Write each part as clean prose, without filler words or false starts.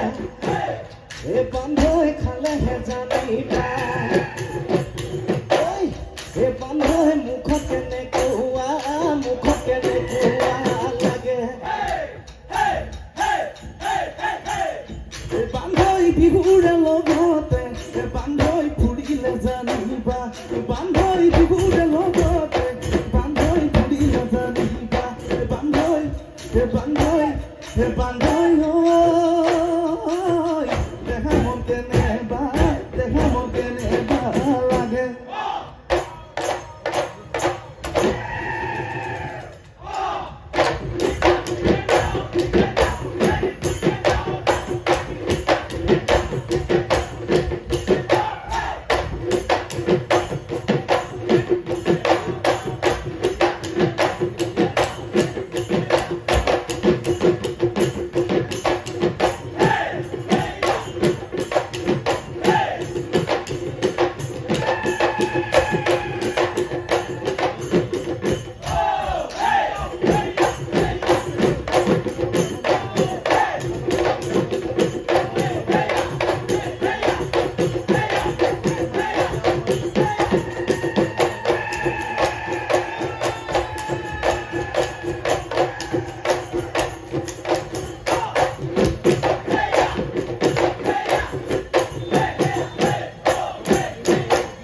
ए बंधोय खाले है जानिबा ए बंधोय मुख केने कुआ लागे ए बंधोय बिहुरे लगते ए बंधोय फुड़िले जानिबा बंधोय बिहुरे लगते बंधोय फुड़िले जानिबा ए बंधोय लागे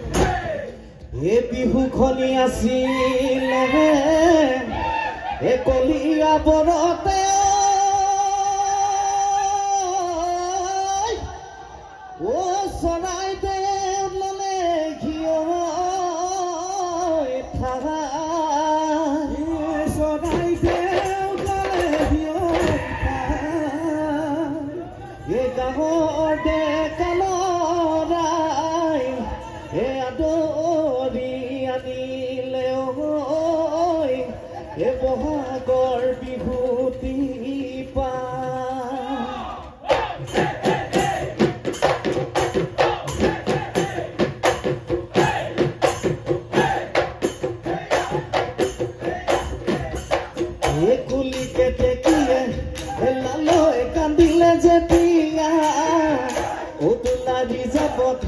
ए बिहु खनि आसिले ए कलिया बरते ओ सराय दे मने घियो थारा ए सराय दे मने घियो ए गाँव दे कलोराय ए आदरी आनिले ए बहागर बिहुति पा ए कुली के देखिए ए लालो ए कांदिले जेतिया ओ दुलारी जबत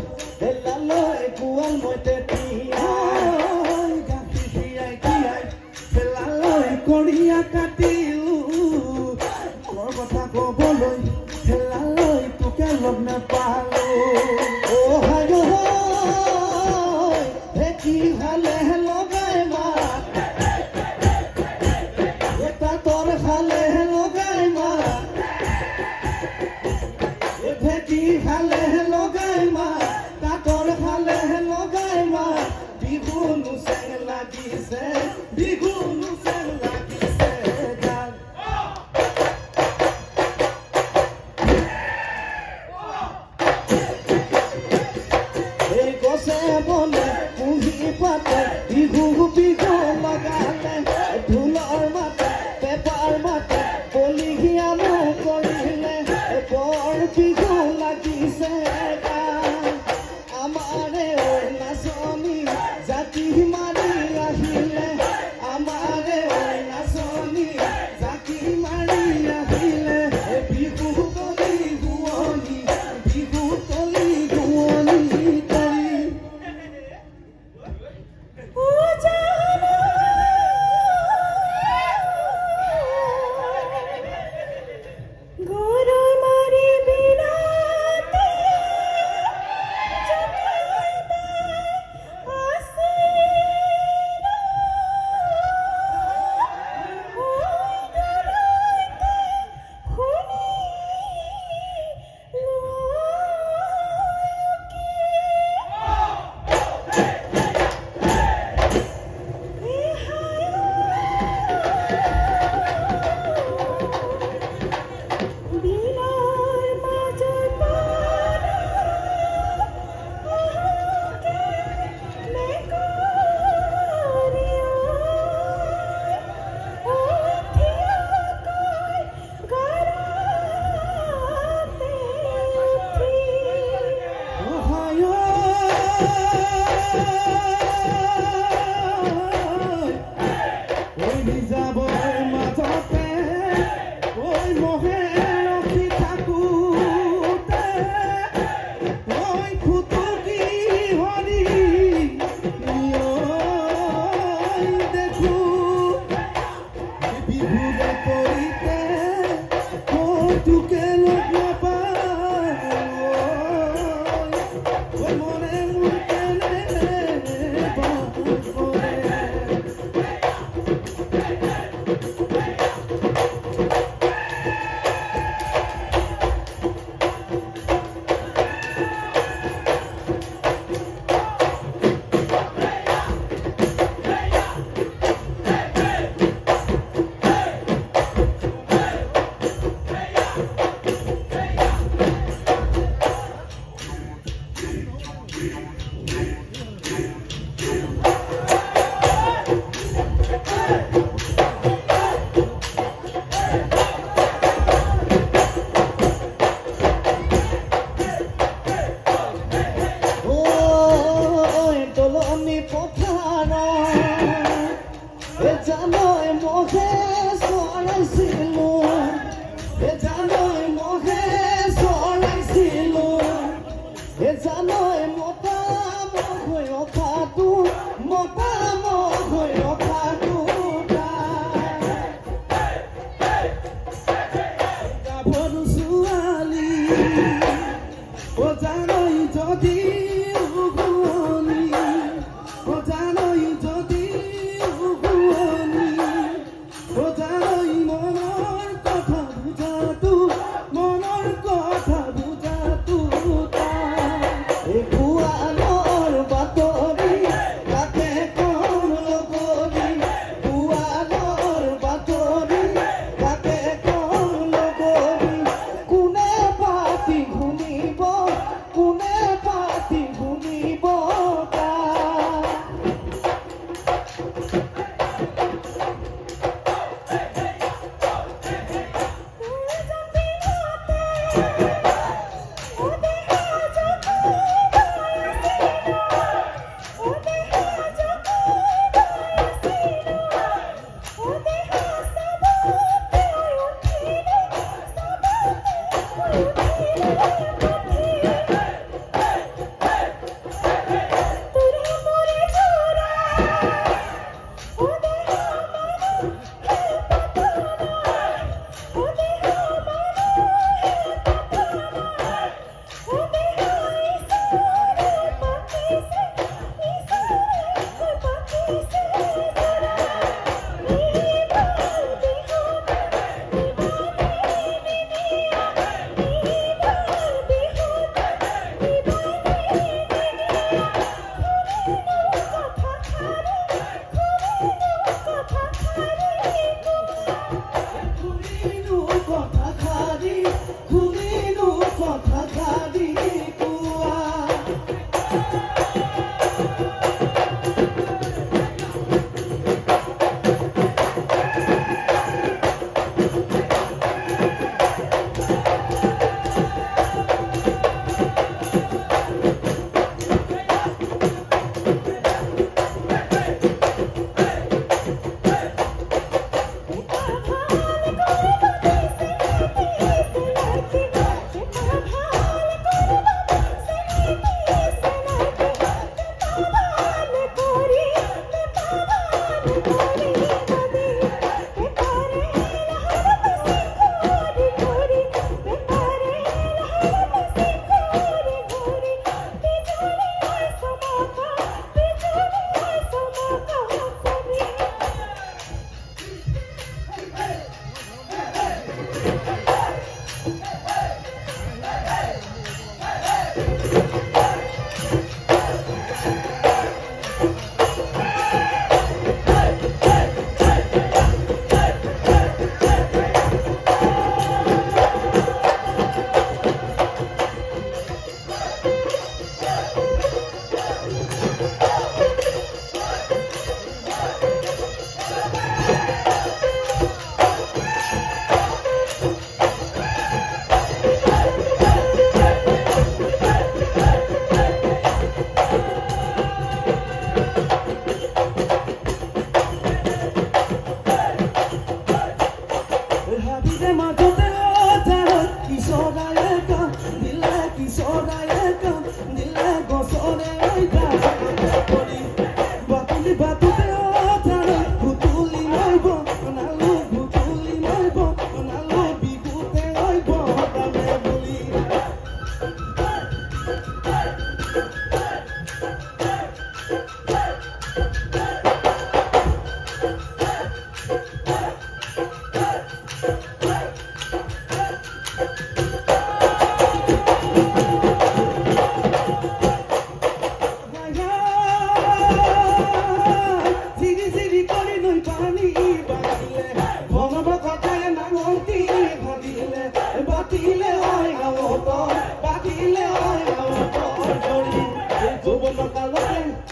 ए लालो ए कुआल मते तिया गाती कियाई ए लालो ए कोड़िया काटिलु मोर কথা কবলৈ ए लालो ए तुके लग ना पालो ओ हायो ए की हाले लगाय मा एता तोर हाले लगाय मा ए भेटी हाले लगाय मा ता तोर हाले लगाय मा बिगुनु संग লাগিছে बिगुनु संग লাগিছে গান এই গছে বলে পুহি পাতে বিহু বিহু লগালে ঢোলৰ মাতে পেপাৰ মাতে বলি গিয়ানো কৰিলে বৰ বিহু লাগিছে গান আমাৰে ঐ নাচনি জাতি মাৰি আহিলে আমাৰে ঐ নাচনি জাতি মাৰি আহিলে বিহু তলি গুৱনি বিহু তলি গুৱনি তলি ও জানো গৰ মাৰি বিনাতে ও জানোই যদি উভনি ও জানোই যদি উভনি ও জানোই মনৰ কথা বুঝাতো মনৰ কথা বুঝাতো এই কুয়ালৰ বাতৰি কাকে কম লগৰি কুয়ালৰ বাতৰি কাকে কম লগৰি কোনে পাতি শুনিব কোনে পাতি শুনিব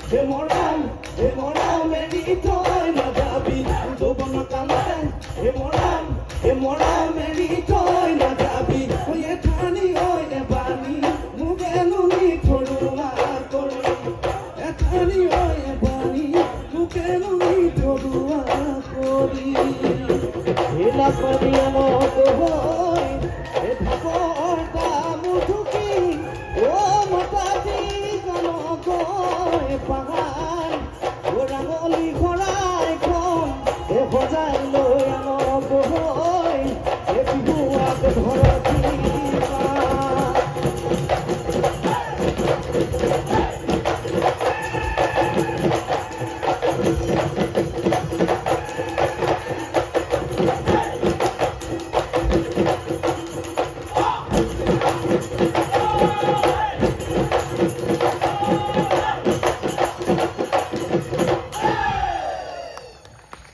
Demora